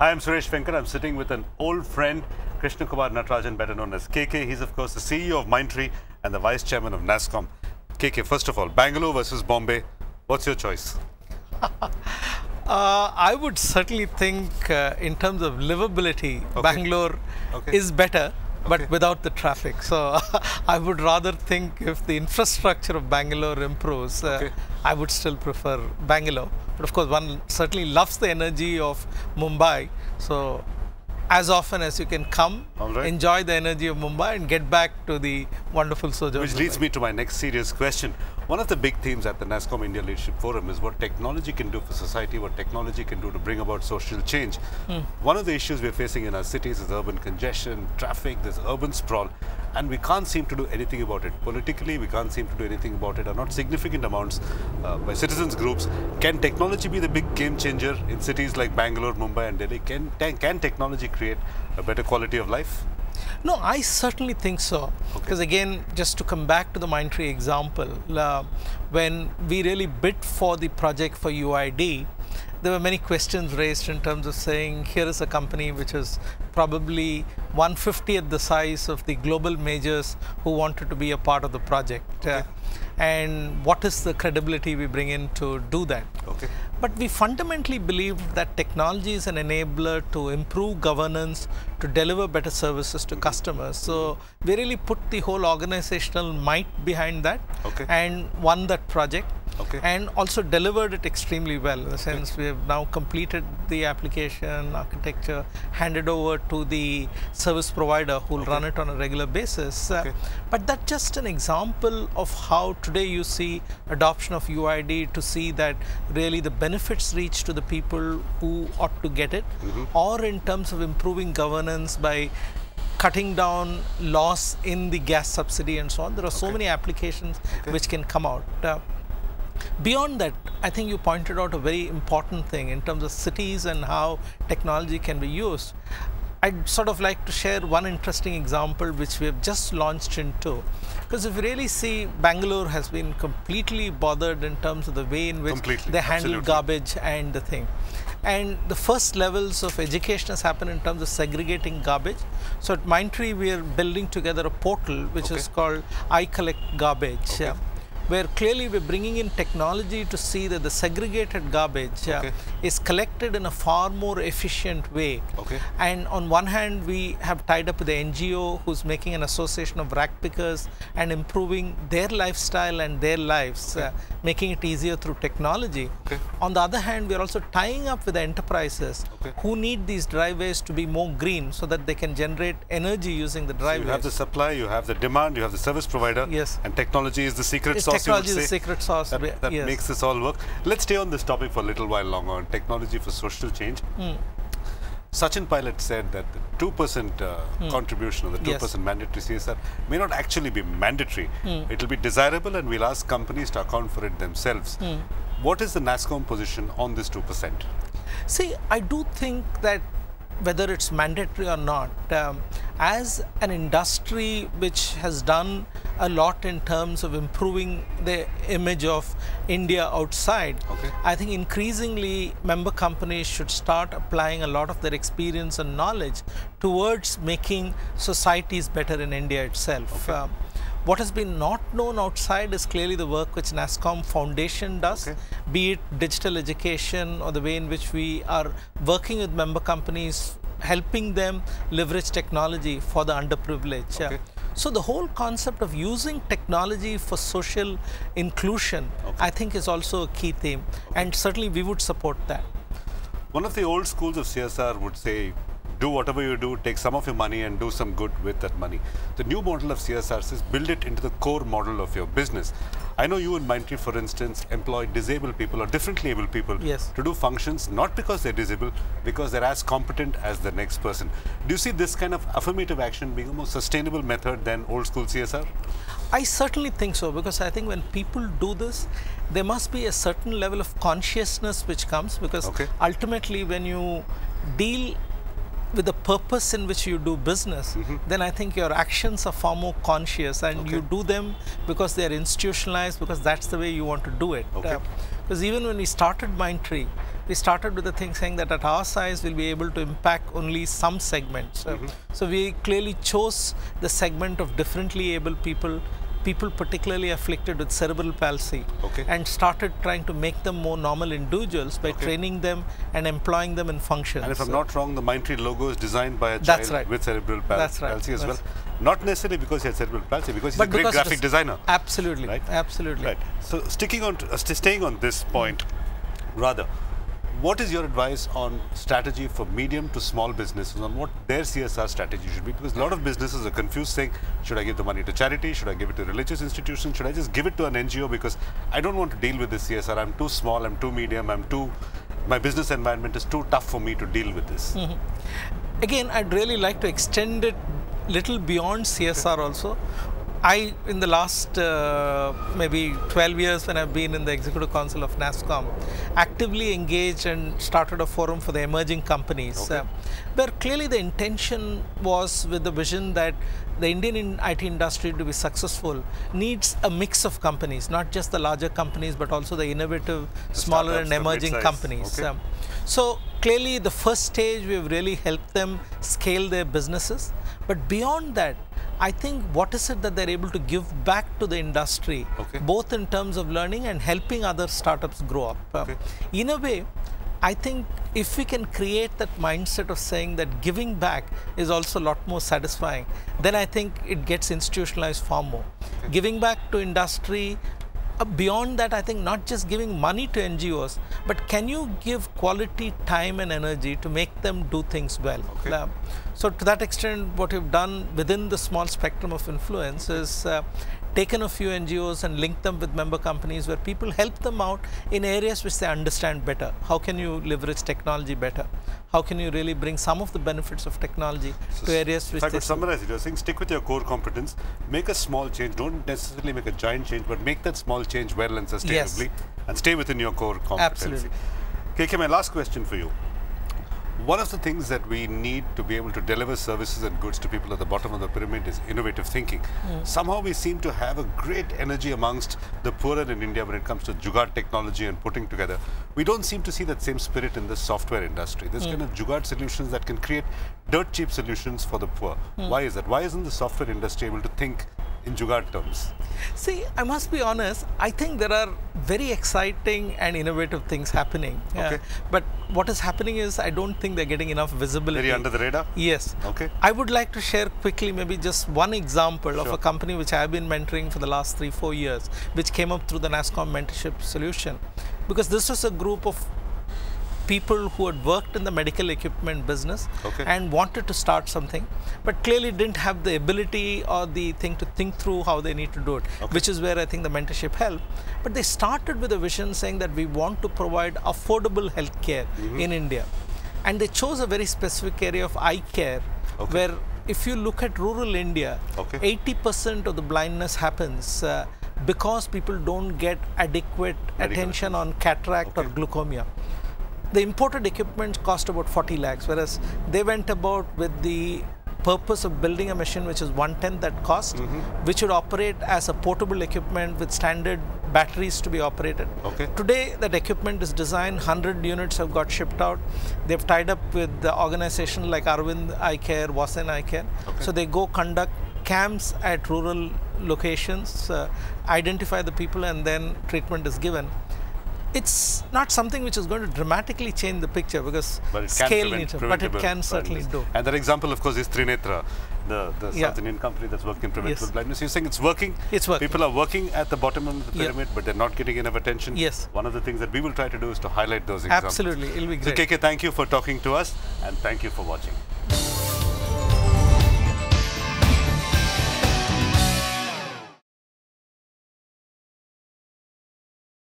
Hi, I'm Suresh Venkat. I'm sitting with an old friend, Krishnakumar Natarajan, better known as KK. He's, of course, the CEO of Mindtree and the Vice Chairman of Nasscom. KK, first of all, Bangalore versus Bombay. What's your choice? I would certainly think in terms of livability, Bangalore is better, but without the traffic. So I would rather think if the infrastructure of Bangalore improves, I would still prefer Bangalore. But of course, one certainly loves the energy of Mumbai. So as often as you can come, enjoy the energy of Mumbai and get back to the wonderful sojourn. Which leads me to my next serious question. One of the big themes at the Nasscom India Leadership Forum is what technology can do for society, what technology can do to bring about social change. One of the issues we're facing in our cities is urban congestion, traffic, there's urban sprawl, and we can't seem to do anything about it. Politically, we can't seem to do anything about it, or not significant amounts by citizens groups. Can technology be the big game changer in cities like Bangalore, Mumbai and Delhi? Can technology create a better quality of life? No, I certainly think so. Because again, just to come back to the Mindtree example, when we really bid for the project for UID, there were many questions raised in terms of saying, here is a company which is probably 1/50th the size of the global majors who wanted to be a part of the project. And what is the credibility we bring in to do that? But we fundamentally believe that technology is an enabler to improve governance, to deliver better services to customers. So we really put the whole organizational might behind that and won that project. And also delivered it extremely well, in the sense we have now completed the application architecture, handed over to the service provider who will run it on a regular basis. But that's just an example of how today you see adoption of UID to see that really the benefits reach to the people who ought to get it, or in terms of improving governance by cutting down loss in the gas subsidy and so on. There are so many applications which can come out. Beyond that, I think you pointed out a very important thing in terms of cities and how technology can be used. I'd sort of like to share one interesting example which we have just launched into. Because if you really see, Bangalore has been completely bothered in terms of the way in which they handle garbage and the thing. And the first levels of education has happened in terms of segregating garbage. So at Mindtree, we are building together a portal which is called I Collect Garbage. Where clearly we're bringing in technology to see that the segregated garbage is collected in a far more efficient way. And on one hand, we have tied up with the NGO who's making an association of rack pickers and improving their lifestyle and their lives, making it easier through technology. On the other hand, we're also tying up with the enterprises who need these driveways to be more green so that they can generate energy using the driveways. So you have the supply, you have the demand, you have the service provider, and technology is the secret sauce. Technology is the secret sauce. That makes this all work. Let's stay on this topic for a little while longer on technology for social change. Sachin Pilot said that the 2% contribution or the 2% mandatory CSR may not actually be mandatory. It will be desirable, and we'll ask companies to account for it themselves. What is the Nasscom position on this 2%? See, I do think that whether it's mandatory or not, as an industry which has done a lot in terms of improving the image of India outside, I think increasingly member companies should start applying a lot of their experience and knowledge towards making societies better in India itself. What has been not known outside is clearly the work which Nasscom Foundation does, be it digital education or the way in which we are working with member companies, helping them leverage technology for the underprivileged. So the whole concept of using technology for social inclusion, I think, is also a key theme, and certainly we would support that. One of the old schools of CSR would say, do whatever you do, take some of your money and do some good with that money. The new model of CSR says build it into the core model of your business. I know you in Mindtree, for instance, employ disabled people or differently able people to do functions, not because they're disabled, because they're as competent as the next person. Do you see this kind of affirmative action being a more sustainable method than old school CSR? I certainly think so, because I think when people do this, there must be a certain level of consciousness which comes, because ultimately when you deal with the purpose in which you do business, then I think your actions are far more conscious, and you do them because they are institutionalized, because that's the way you want to do it. Because even when we started Mindtree, we started with the thing saying that at our size we'll be able to impact only some segments. So we clearly chose the segment of differently able people particularly afflicted with cerebral palsy, and started trying to make them more normal individuals by training them and employing them in functions. And if I'm not wrong, the Mindtree logo is designed by a child with cerebral palsy as well. Not necessarily because he has cerebral palsy, because he's a great graphic designer. Absolutely, right? Absolutely. Right. So staying on this point, rather, what is your advice on strategy for medium to small businesses on what their CSR strategy should be? Because a lot of businesses are confused, saying, should I give the money to charity? Should I give it to religious institutions? Should I just give it to an NGO because I don't want to deal with this CSR? I'm too small, I'm too medium, my business environment is too tough for me to deal with this. Again, I'd really like to extend it little beyond CSR also. In the last maybe 12 years when I've been in the Executive Council of Nasscom, actively engaged and started a forum for the emerging companies, where clearly the intention was with the vision that the Indian IT industry to be successful needs a mix of companies, not just the larger companies, but also the innovative, smaller and emerging companies. So clearly the first stage we've really helped them scale their businesses, but beyond that, I think what is it that they're able to give back to the industry, both in terms of learning and helping other startups grow up. In a way, I think if we can create that mindset of saying that giving back is also a lot more satisfying, then I think it gets institutionalized far more. Giving back to industry, beyond that, I think not just giving money to NGOs, but can you give quality time and energy to make them do things well? So to that extent, what we've done within the small spectrum of influence is taken a few NGOs and linked them with member companies where people help them out in areas which they understand better. How can you leverage technology better? How can you really bring some of the benefits of technology to areas which if I could summarize it, you're saying stick with your core competence, make a small change, don't necessarily make a giant change, but make that small change well and sustainably, and stay within your core competency. Absolutely. KK, my last question for you. One of the things that we need to be able to deliver services and goods to people at the bottom of the pyramid is innovative thinking. Somehow we seem to have a great energy amongst the poorer in India when it comes to jugaad technology and putting together. We don't seem to see that same spirit in the software industry. There's kind of jugaad solutions that can create dirt cheap solutions for the poor. Why is that? Why isn't the software industry able to think in jugaad terms? See, I must be honest, I think there are very exciting and innovative things happening. But what is happening is I don't think they're getting enough visibility. Very under the radar? Yes. I would like to share quickly maybe just one example of a company which I've been mentoring for the last 3-4 years, which came up through the Nasscom mentorship solution. Because this was a group of people who had worked in the medical equipment business and wanted to start something, but clearly didn't have the ability or the thing to think through how they need to do it, which is where I think the mentorship helped. But they started with a vision saying that we want to provide affordable healthcare in India. And they chose a very specific area of eye care, where if you look at rural India, 80% of the blindness happens because people don't get adequate attention on cataract or glaucoma. The imported equipment cost about 40 lakhs, whereas they went about with the purpose of building a machine which is 1/10 that cost, which would operate as a portable equipment with standard batteries to be operated. Today, that equipment is designed, 100 units have got shipped out. They've tied up with the organization like Arvind Eye Care, Wasen Eye Care. So they go conduct camps at rural locations, identify the people, and then treatment is given. It's not something which is going to dramatically change the picture because scale needs it, but it can certainly do. And that example, of course, is Trinetra, the South Indian company that's working in preventable blindness. You're saying it's working? It's working. People are working at the bottom of the pyramid, but they're not getting enough attention. One of the things that we will try to do is to highlight those examples. Absolutely, it'll be great. So KK, thank you for talking to us, and thank you for watching.